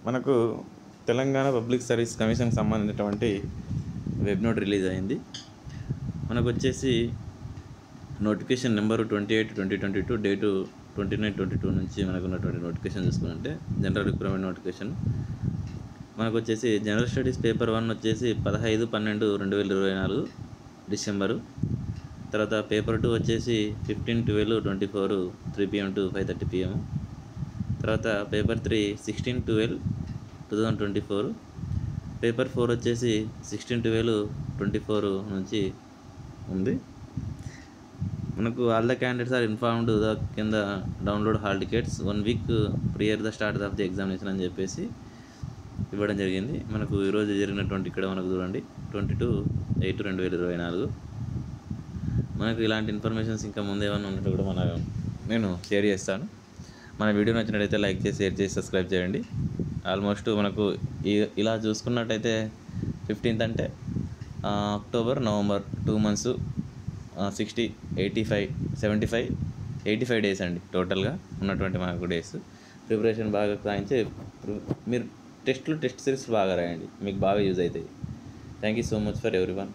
మనకు Telangana public service కమిషన్కి సంబంధించినటువంటి వెబ్ నోట్ రిలీజ్ అయింది. మనకు వచ్చేసి నోటిఫికేషన్ నెంబరు 28/2022, డేటు 29/22 నుంచి మనకు ఉన్నటువంటి నోటిఫికేషన్ చూసుకుంటే జనరల్ రిక్రూట్మెంట్ నోటిఫికేషన్. మనకు వచ్చేసి జనరల్ స్టడీస్ పేపర్ 1 వచ్చేసి 15/12/2024 డిసెంబరు. తర్వాత పేపర్ 2 వచ్చేసి 15/12/24 3 PM to 5:30 PM. తర్వాత పేపర్ 3 16/12/2024. పేపర్ 4 వచ్చేసి 16/12/24 నుంచి ఉంది. మనకు all the candidates are informed the కింద download hall tickets 1 week prior the start of the examination అని చెప్పేసి ఇవ్వడం జరిగింది. మనకు ఈరోజు జరిగినటువంటి ఇక్కడ మనకు చూడండి 22/8/2024. మనకు ఇలాంటి ఇన్ఫర్మేషన్స్ ఇంకా ముందు ఏమైనా ఉన్నట్టు కూడా నేను షేర్ చేస్తాను. మన వీడియో నచ్చినట్టయితే లైక్ చేసి, షేర్ చేసి, సబ్స్క్రైబ్ చేయండి. ఆల్మోస్ట్ మనకు ఇలా చూసుకున్నట్టయితే 15th అంటే అక్టోబర్, నవంబర్ 2 months 60, 85, 75, 85 డేస్ అండి టోటల్గా ఉన్నటువంటి మనకు డేస్. ప్రిపరేషన్ బాగా సాధించి మీరు టెస్ట్ సిరీస్ బాగా రాయండి, మీకు బాగా యూజ్ అవుతాయి. Thank you so much for everyone.